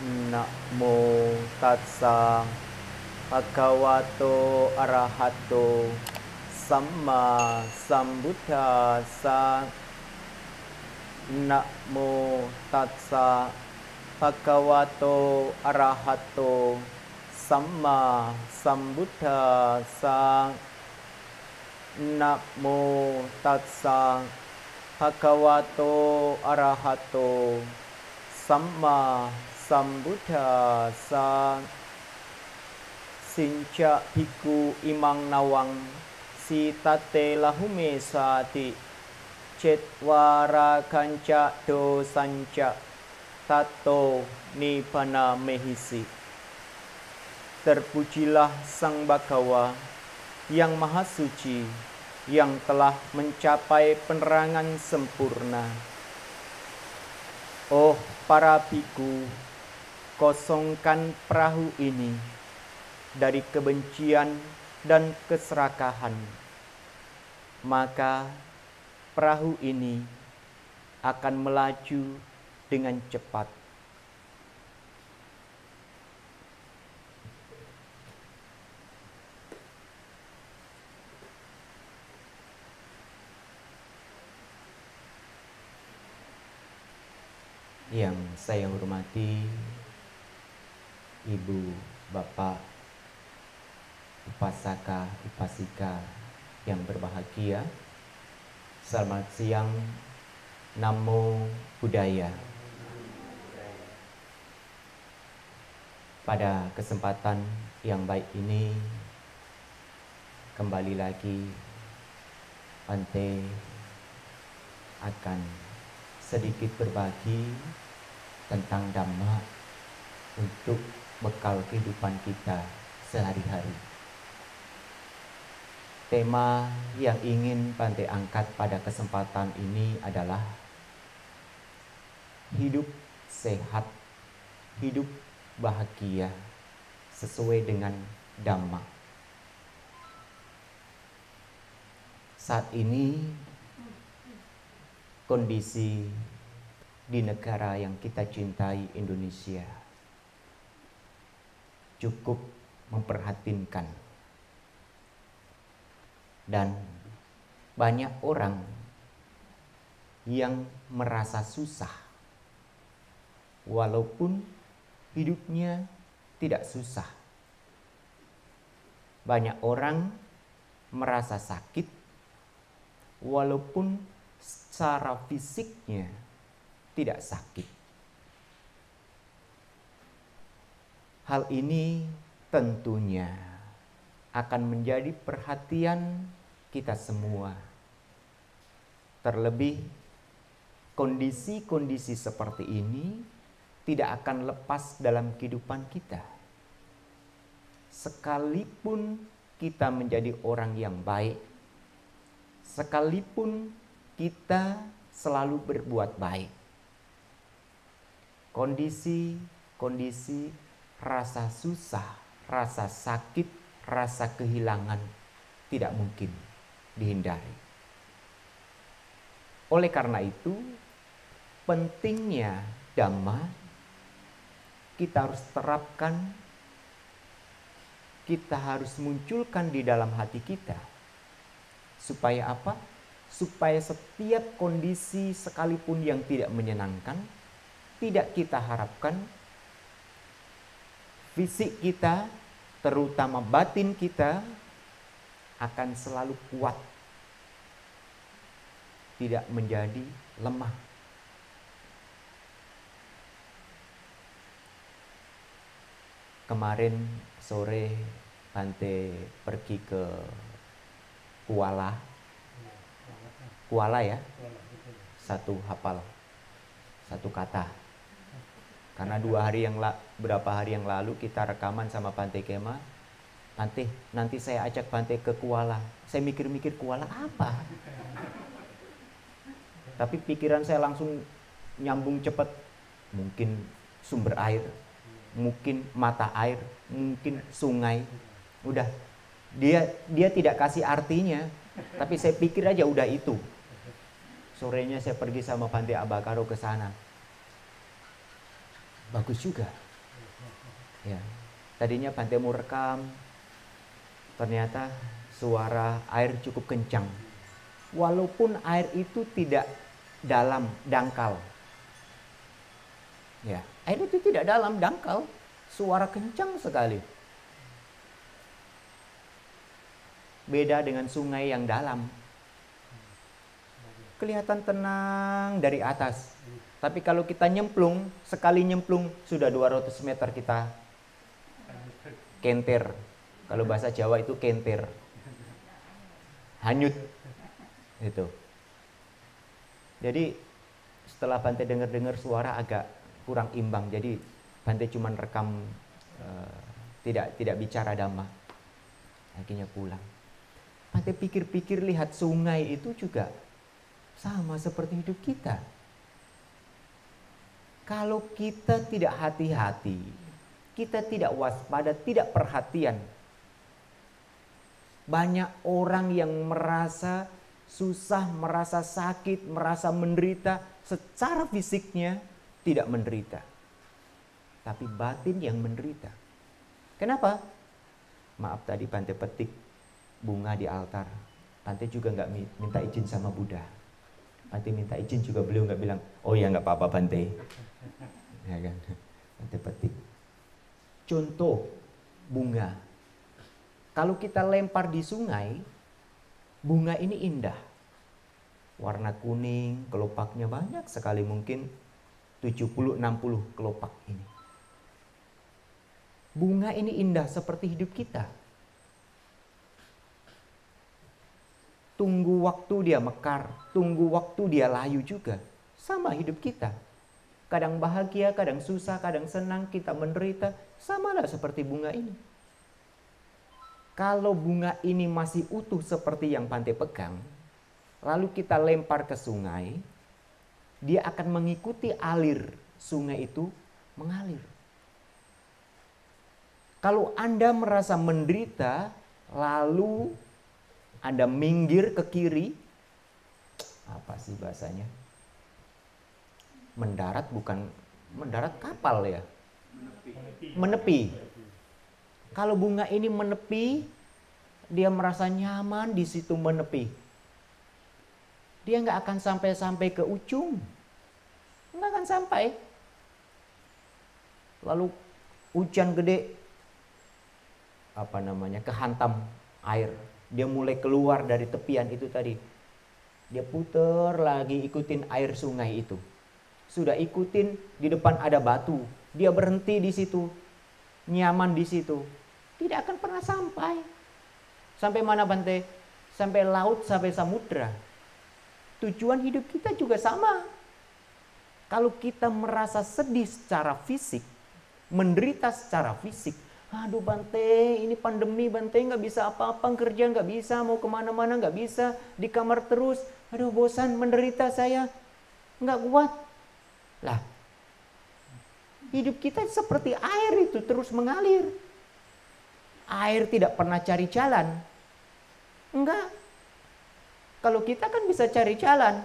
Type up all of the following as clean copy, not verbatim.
Namo tassa bhagavato arahato samma sambuddhassa. Namo tassa bhagavato arahato samma sambuddhassa. Namo tassa bhagavato arahato samma sambuddhassa. Sinca bhikkhu imang nawang sitate lahume sati cetwara kanca dosanca tato nibbana mehisi. Terpujilah Sang Bhagawa yang Maha Suci, yang telah mencapai penerangan sempurna. Oh para bhikkhu, kosongkan perahu ini dari kebencian dan keserakahan. Maka perahu ini akan melaju dengan cepat. Yang saya hormati Ibu, Bapak, Upasaka, Upasika yang berbahagia. Selamat siang, Namo Buddhaya. Pada kesempatan yang baik ini, kembali lagi Bante akan sedikit berbagi tentang Dhamma untuk bekal kehidupan kita sehari-hari. Tema yang ingin Bante angkat pada kesempatan ini adalah hidup sehat, hidup bahagia sesuai dengan Dhamma. Saat ini kondisi di negara yang kita cintai, Indonesia, cukup memprihatinkan. Dan banyak orang yang merasa susah, walaupun hidupnya tidak susah. Banyak orang merasa sakit, walaupun secara fisiknya tidak sakit. Hal ini tentunya akan menjadi perhatian kita semua. Terlebih kondisi-kondisi seperti ini tidak akan lepas dalam kehidupan kita. Sekalipun kita menjadi orang yang baik, sekalipun kita selalu berbuat baik, kondisi-kondisi rasa susah, rasa sakit, rasa kehilangan tidak mungkin dihindari. Oleh karena itu, pentingnya Dhamma kita harus terapkan, kita harus munculkan di dalam hati kita. Supaya apa? Supaya setiap kondisi sekalipun yang tidak menyenangkan, tidak kita harapkan, fisik kita, terutama batin kita, akan selalu kuat, tidak menjadi lemah. Kemarin sore Bante pergi ke Kuala ya, satu hafal, satu kata. Karena berapa hari yang lalu kita rekaman sama Bante Kema, Bante, nanti saya ajak Bante ke Kuala. Saya mikir-mikir Kuala apa? Tapi pikiran saya langsung nyambung cepat. Mungkin sumber air, mungkin mata air, mungkin sungai. Udah, dia tidak kasih artinya, tapi saya pikir aja udah itu. Sorenya saya pergi sama Bante Abakaro ke sana. Bagus juga. Ya, tadinya Bante mau rekam, ternyata suara air cukup kencang. Walaupun air itu tidak dalam, dangkal. Ya, air itu tidak dalam, dangkal. Suara kencang sekali. Beda dengan sungai yang dalam. Kelihatan tenang dari atas. Tapi kalau kita nyemplung, sekali nyemplung sudah 200 meter kita kenter. Kalau bahasa Jawa itu kenter. Hanyut. Itu. Jadi setelah Bante dengar-dengar suara agak kurang imbang. Jadi Bante cuma rekam, tidak bicara dhamma. Akhirnya pulang. Bante pikir-pikir, lihat sungai itu juga sama seperti hidup kita. Kalau kita tidak hati-hati, kita tidak waspada, tidak perhatian, banyak orang yang merasa susah, merasa sakit, merasa menderita. Secara fisiknya tidak menderita, tapi batin yang menderita. Kenapa? Maaf, tadi Bante petik bunga di altar. Bante juga nggak minta izin sama Buddha. Bante minta izin juga, beliau nggak bilang, oh ya nggak apa-apa Bante. Ya kan? Bante petik. Contoh bunga. Kalau kita lempar di sungai, bunga ini indah. Warna kuning, kelopaknya banyak sekali, mungkin 70-60 kelopak ini. Bunga ini indah seperti hidup kita. Tunggu waktu dia mekar, tunggu waktu dia layu juga. Sama hidup kita. Kadang bahagia, kadang susah, kadang senang, kita menderita. Samalah seperti bunga ini. Kalau bunga ini masih utuh seperti yang Bante pegang, lalu kita lempar ke sungai, dia akan mengikuti alir sungai itu mengalir. Kalau Anda merasa menderita, lalu Anda minggir ke kiri, apa sih bahasanya? Mendarat, bukan mendarat kapal ya? Menepi. Kalau bunga ini menepi, dia merasa nyaman di situ menepi. Dia nggak akan sampai ke ujung, nggak akan sampai. Lalu hujan gede, kehantam air. Dia mulai keluar dari tepian itu tadi. Dia putar lagi ikutin air sungai itu. Sudah ikutin, di depan ada batu. Dia berhenti di situ, nyaman di situ. Tidak akan pernah sampai. Sampai mana Bante? Sampai laut, sampai samudra. Tujuan hidup kita juga sama. Kalau kita merasa sedih secara fisik, menderita secara fisik, aduh Bante, ini pandemi Bante, nggak bisa apa-apa, kerja nggak bisa, mau kemana-mana nggak bisa, di kamar terus, aduh bosan, menderita saya, nggak kuat. Lah, hidup kita seperti air itu terus mengalir. Air tidak pernah cari jalan. Enggak. Kalau kita kan bisa cari jalan.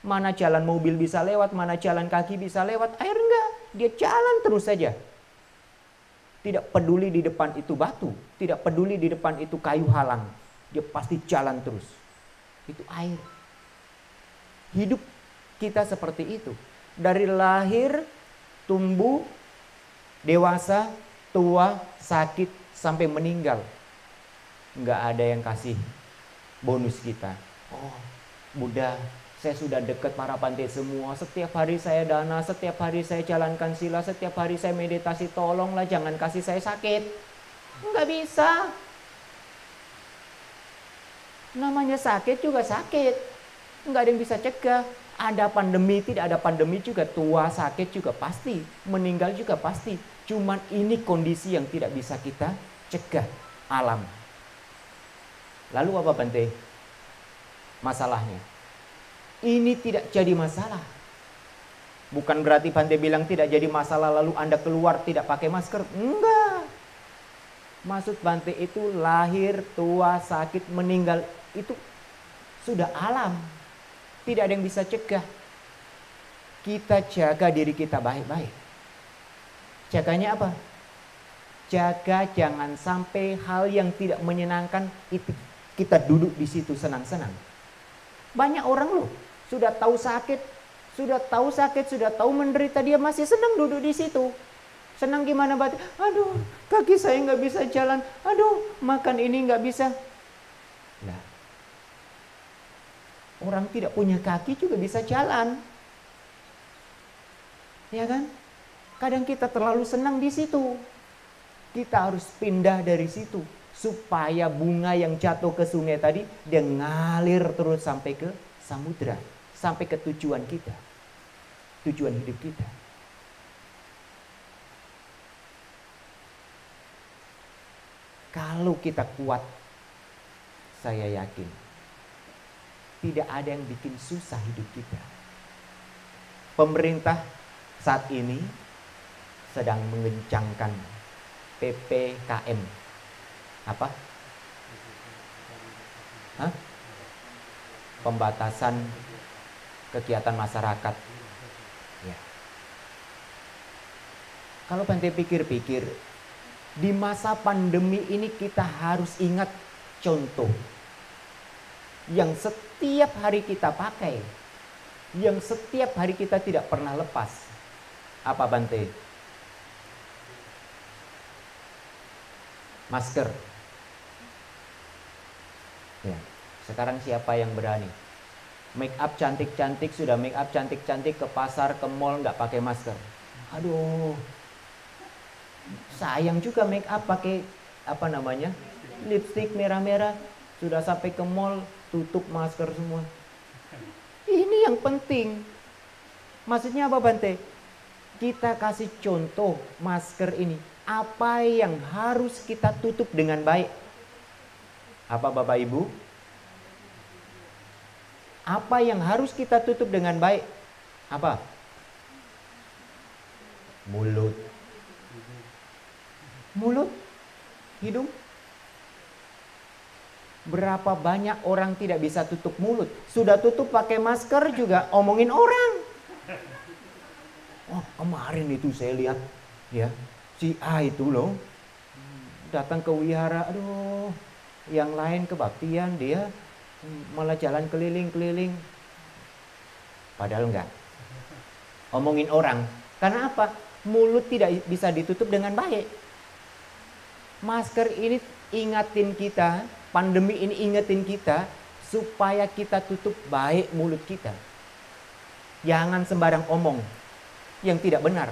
Mana jalan mobil bisa lewat, mana jalan kaki bisa lewat, air enggak. Dia jalan terus saja. Tidak peduli di depan itu batu, tidak peduli di depan itu kayu halang. Dia pasti jalan terus. Itu air. Hidup kita seperti itu. Dari lahir, tumbuh, dewasa, tua, sakit, sampai meninggal. Nggak ada yang kasih bonus kita. Oh, Buddha, saya sudah dekat para Bante semua. Setiap hari saya dana, setiap hari saya jalankan sila, setiap hari saya meditasi. Tolonglah jangan kasih saya sakit. Nggak bisa. Namanya sakit juga sakit. Nggak ada yang bisa cegah. Ada pandemi, tidak ada pandemi juga. Tua, sakit juga pasti. Meninggal juga pasti. Cuman ini kondisi yang tidak bisa kita cegah. Alam. Lalu apa Bante? Masalahnya. Ini tidak jadi masalah. Bukan berarti Bante bilang tidak jadi masalah lalu Anda keluar tidak pakai masker. Enggak. Maksud Bante itu lahir, tua, sakit, meninggal. Itu sudah alam. Tidak ada yang bisa cegah. Kita jaga diri kita baik-baik. Jaganya apa? jaga jangan sampai hal yang tidak menyenangkan itu kita duduk di situ senang-senang. Banyak orang loh, sudah tahu sakit, sudah tahu menderita, dia masih senang duduk di situ. Senang gimana batin? Aduh, kaki saya nggak bisa jalan. Aduh, makan ini nggak bisa. Nah, orang tidak punya kaki juga bisa jalan. Ya kan? Kadang kita terlalu senang di situ. Kita harus pindah dari situ supaya bunga yang jatuh ke sungai tadi dia ngalir terus sampai ke samudra, sampai ke tujuan kita. Tujuan hidup kita. Kalau kita kuat, saya yakin tidak ada yang bikin susah hidup kita. Pemerintah saat ini sedang mengencangkan PPKM. Apa? Hah? Pembatasan kegiatan masyarakat. Ya. Kalau Bante pikir-pikir, di masa pandemi ini kita harus ingat contoh yang setiap hari kita pakai, yang setiap hari kita tidak pernah lepas. Apa Bante? Masker. Ya. Sekarang siapa yang berani? Make up cantik-cantik, sudah make up cantik-cantik ke pasar, ke mall nggak pakai masker. Aduh. Sayang juga make up pakai apa namanya? Lipstick merah-merah, sudah sampai ke mall tutup masker semua. Ini yang penting. Maksudnya apa Bante? Kita kasih contoh masker ini. Apa yang harus kita tutup dengan baik? Apa Bapak Ibu? Apa yang harus kita tutup dengan baik? Apa? Mulut. Mulut, hidung. Berapa banyak orang tidak bisa tutup mulut? Sudah tutup pakai masker juga omongin orang. Oh, kemarin itu saya lihat ya, si A itu loh datang ke wihara, aduh, yang lain kebaktian, dia malah jalan keliling-keliling. Padahal enggak. Omongin orang. Karena apa? Mulut tidak bisa ditutup dengan baik. Masker ini ingatin kita, pandemi ini ingetin kita supaya kita tutup baik mulut kita. Jangan sembarang omong yang tidak benar.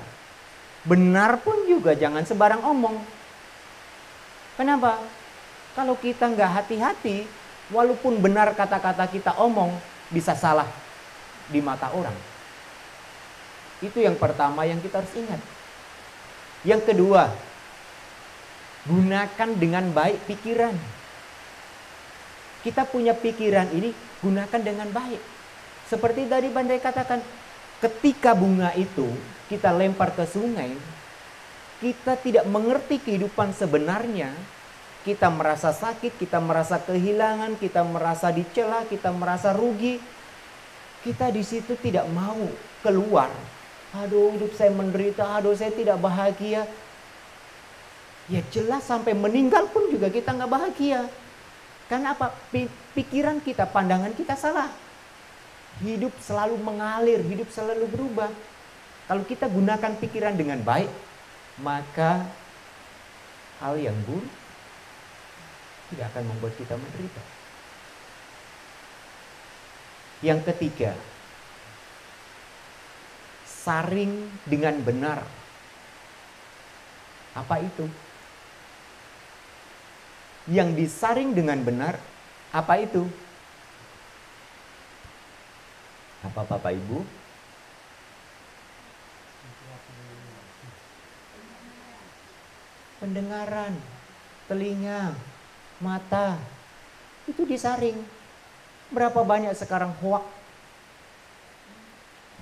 Benar pun juga jangan sembarang omong. Kenapa? Kalau kita nggak hati-hati, walaupun benar kata-kata kita omong, bisa salah di mata orang. Itu yang pertama yang kita harus ingat. Yang kedua, gunakan dengan baik pikiran. Kita punya pikiran ini, gunakan dengan baik. Seperti tadi Bante katakan, ketika bunga itu kita lempar ke sungai, kita tidak mengerti kehidupan sebenarnya. Kita merasa sakit, kita merasa kehilangan, kita merasa dicela, kita merasa rugi. Kita di situ tidak mau keluar. Aduh, hidup saya menderita, aduh saya tidak bahagia. Ya jelas sampai meninggal pun juga kita nggak bahagia. Karena apa? Pikiran kita, pandangan kita salah. Hidup selalu mengalir, hidup selalu berubah. Kalau kita gunakan pikiran dengan baik, maka hal yang buruk tidak akan membuat kita menderita. Yang ketiga, saring dengan benar. Apa itu? Yang disaring dengan benar, apa itu? Apa Bapak Ibu? Pendengaran, telinga, mata, itu disaring. Berapa banyak sekarang hoak?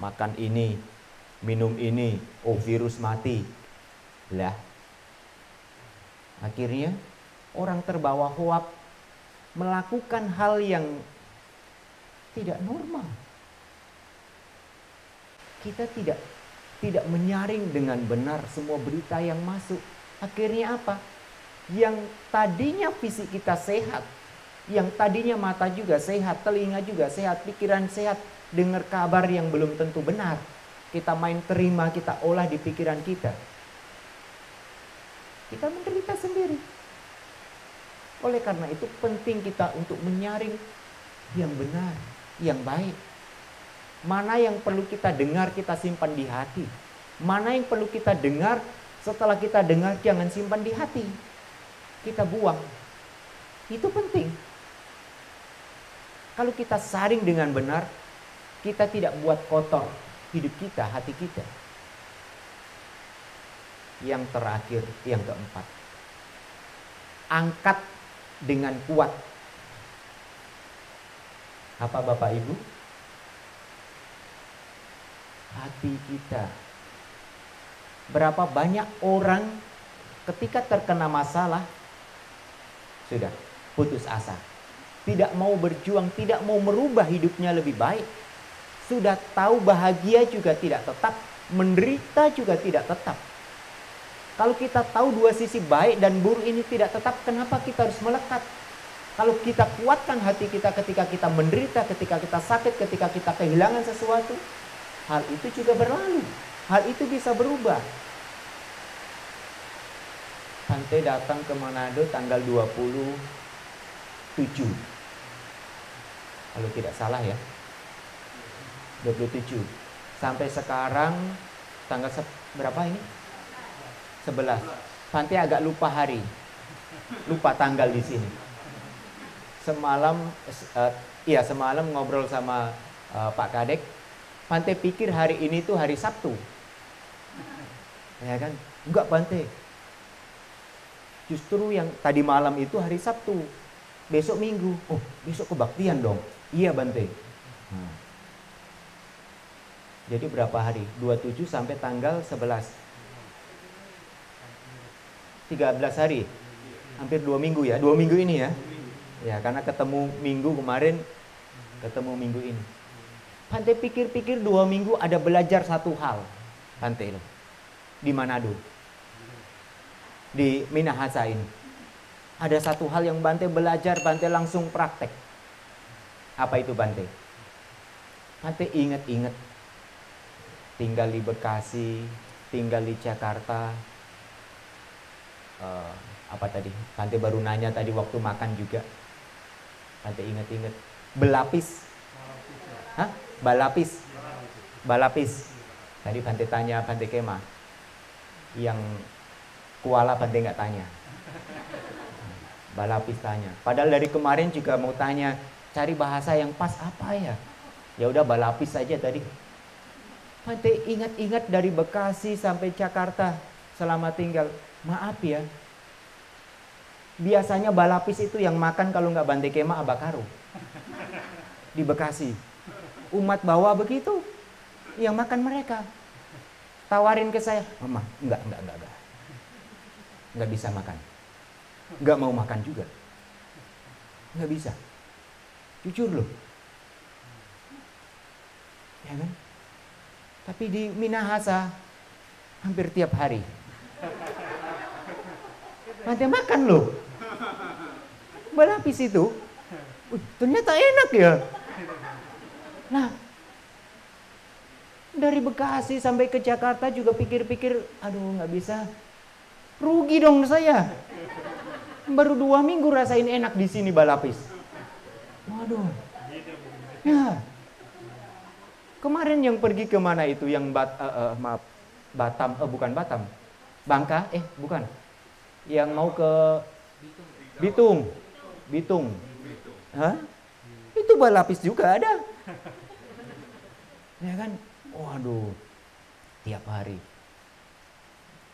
Makan ini, minum ini, oh virus mati. Lah, akhirnya orang terbawa hoak, melakukan hal yang tidak normal. Kita tidak menyaring dengan benar semua berita yang masuk. Akhirnya apa? Yang tadinya fisik kita sehat, yang tadinya mata juga sehat, telinga juga sehat, pikiran sehat, dengar kabar yang belum tentu benar, kita main terima, kita olah di pikiran kita. Kita menderita sendiri. Oleh karena itu penting kita untuk menyaring yang benar, yang baik. Mana yang perlu kita dengar, kita simpan di hati. Mana yang perlu kita dengar, setelah kita dengar jangan simpan di hati. Kita buang. Itu penting. Kalau kita saring dengan benar, kita tidak buat kotor hidup kita, hati kita. Yang terakhir, yang keempat. Angkat dengan kuat. Apa Bapak Ibu? Hati kita. Berapa banyak orang ketika terkena masalah sudah putus asa, tidak mau berjuang, tidak mau merubah hidupnya lebih baik. Sudah tahu bahagia juga tidak tetap, menderita juga tidak tetap. Kalau kita tahu dua sisi baik dan buruk ini tidak tetap, kenapa kita harus melekat? Kalau kita kuatkan hati kita ketika kita menderita, ketika kita sakit, ketika kita kehilangan sesuatu, hal itu juga berlalu. Hal itu bisa berubah. Bante datang ke Manado tanggal 27. Kalau tidak salah ya. 27. Sampai sekarang tanggal berapa ini? 11. Bante agak lupa hari. Lupa tanggal di sini. Semalam ngobrol sama Pak Kadek. Bante pikir hari ini tuh hari Sabtu. Ya kan? Enggak Bante. Justru yang tadi malam itu hari Sabtu. Besok Minggu. Oh, besok kebaktian dong. Iya Bante. Jadi berapa hari? 27 sampai tanggal 11. 13 hari. Hampir 2 minggu ya. 2 minggu ini ya. Ya, karena ketemu minggu kemarin, ketemu minggu ini. Bante pikir-pikir 2 minggu ada belajar satu hal. Bante loh. Di Manado. Di Minahasa ini. Ada satu hal yang Bante belajar, Bante langsung praktek. Apa itu Bante? Bante ingat-ingat. Tinggal di Bekasi, tinggal di Jakarta. Apa tadi? Bante baru nanya tadi waktu makan juga. Bante ingat-ingat. Belapis. Hah? Balapis. Balapis. Tadi Bante tanya Bante Kema. Yang Kuala Bante nggak tanya. Balapis tanya. Padahal dari kemarin juga mau tanya, cari bahasa yang pas apa ya? Ya udah balapis saja tadi. Bante ingat-ingat dari Bekasi sampai Jakarta selama tinggal. Maaf ya. Biasanya balapis itu yang makan kalau nggak Bante Kema Abakaru. Di Bekasi. Umat bawah begitu. Yang makan mereka. Tawarin ke saya, Mama, enggak. Nggak bisa makan. Nggak mau makan juga. Nggak bisa. Jujur loh. Ya kan? Tapi di Minahasa hampir tiap hari. Bante makan loh. Balapis itu. Ternyata enak ya. Nah, dari Bekasi sampai ke Jakarta juga pikir-pikir, aduh nggak bisa. Rugi dong saya. Baru 2 minggu rasain enak di sini balapis. Waduh. Ya. Kemarin yang pergi kemana itu? Yang Batam, bukan Batam. Bangka, bukan. Yang mau ke Bitung. Hah? Itu balapis juga ada. Ya kan? Waduh. Tiap hari.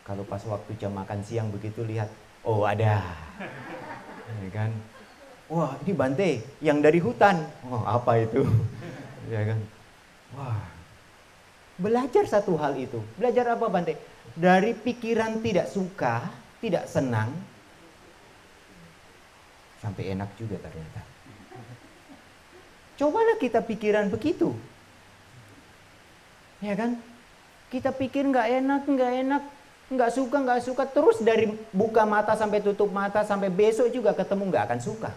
Kalau pas waktu jam makan siang begitu lihat, oh ada. Ya kan? Wah, ini Bante yang dari hutan. Oh, apa itu? Ya kan? Wah. Belajar satu hal itu. Belajar apa Bante? Dari pikiran tidak suka, tidak senang, sampai enak juga ternyata. Cobalah kita pikiran begitu. Ya kan? Kita pikir nggak enak. nggak suka, terus dari buka mata sampai tutup mata, sampai besok juga ketemu nggak akan suka.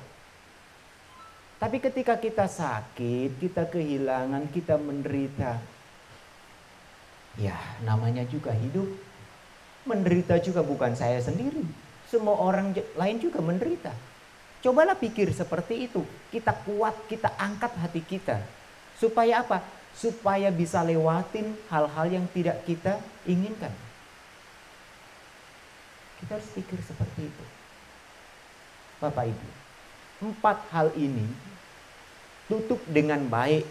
Tapi ketika kita sakit, kita kehilangan, kita menderita, ya namanya juga hidup. Menderita juga bukan saya sendiri, semua orang lain juga menderita. Cobalah pikir seperti itu. Kita kuat, kita angkat hati kita. Supaya apa? Supaya bisa lewatin hal-hal yang tidak kita inginkan. Kita harus pikir seperti itu. Bapak Ibu, 4 hal ini tutup dengan baik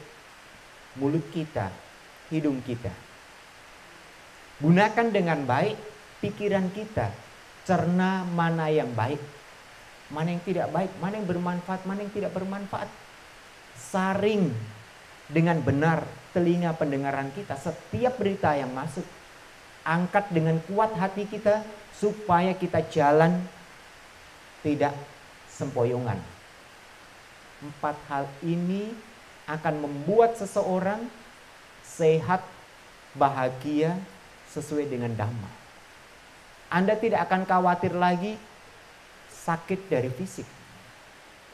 mulut kita, hidung kita. Gunakan dengan baik pikiran kita. Cerna mana yang baik, mana yang tidak baik, mana yang bermanfaat, mana yang tidak bermanfaat. Saring dengan benar telinga pendengaran kita setiap berita yang masuk. Angkat dengan kuat hati kita supaya kita jalan tidak sempoyongan. 4 hal ini akan membuat seseorang sehat, bahagia, sesuai dengan Dhamma. Anda tidak akan khawatir lagi sakit dari fisik.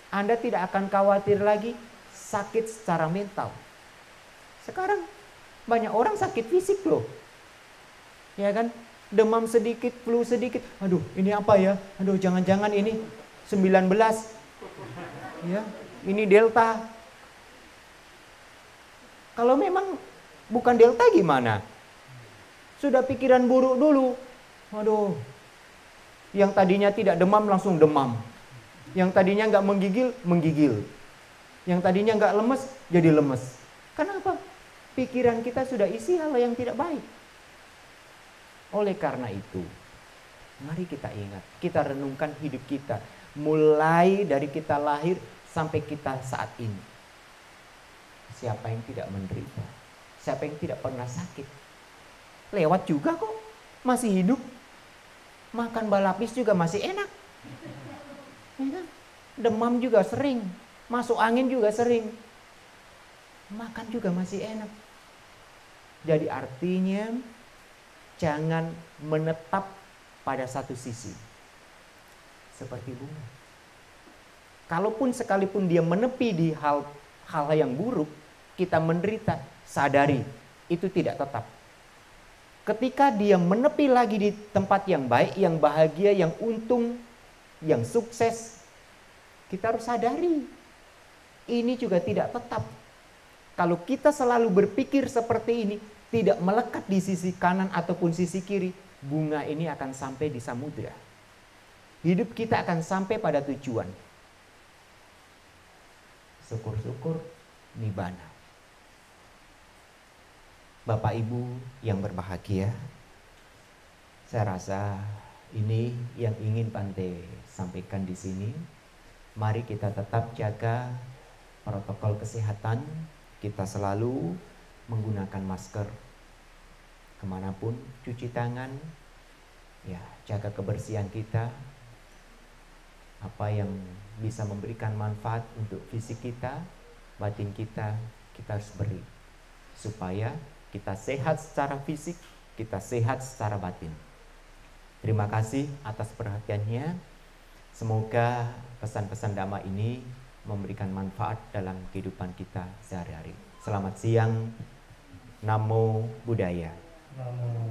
Anda tidak akan khawatir lagi sakit secara mental. Sekarang banyak orang sakit fisik loh. Ya kan? Demam sedikit, flu sedikit. Aduh, ini apa ya? Aduh, jangan-jangan ini 19. Ya, ini Delta. Kalau memang bukan Delta gimana? Sudah pikiran buruk dulu. Waduh, yang tadinya tidak demam langsung demam. Yang tadinya nggak menggigil, menggigil. Yang tadinya nggak lemes, jadi lemes. Kenapa? Pikiran kita sudah isi hal yang tidak baik. Oleh karena itu, mari kita ingat, kita renungkan hidup kita. Mulai dari kita lahir sampai kita saat ini. Siapa yang tidak menderita? Siapa yang tidak pernah sakit? Lewat juga kok, masih hidup. Makan balapis juga masih enak. Ya kan? Demam juga sering. Masuk angin juga sering. Makan juga masih enak. Jadi artinya jangan menetap pada satu sisi. Seperti bunga. Kalaupun sekalipun dia menepi di hal yang buruk, kita menderita, sadari itu tidak tetap. Ketika dia menepi lagi di tempat yang baik, yang bahagia, yang untung, yang sukses, kita harus sadari ini juga tidak tetap. Kalau kita selalu berpikir seperti ini, tidak melekat di sisi kanan ataupun sisi kiri, bunga ini akan sampai di samudera. Hidup kita akan sampai pada tujuan. Syukur-syukur nibbana. Bapak Ibu yang berbahagia, saya rasa ini yang ingin Bante sampaikan di sini. Mari kita tetap jaga protokol kesehatan. Kita selalu menggunakan masker kemanapun, cuci tangan, ya jaga kebersihan kita. Apa yang bisa memberikan manfaat untuk fisik kita, batin kita, kita harus beri supaya kita sehat secara fisik, kita sehat secara batin. Terima kasih atas perhatiannya. Semoga pesan-pesan Dhamma ini memberikan manfaat dalam kehidupan kita sehari-hari. Selamat siang. Namo Buddhaya. Namo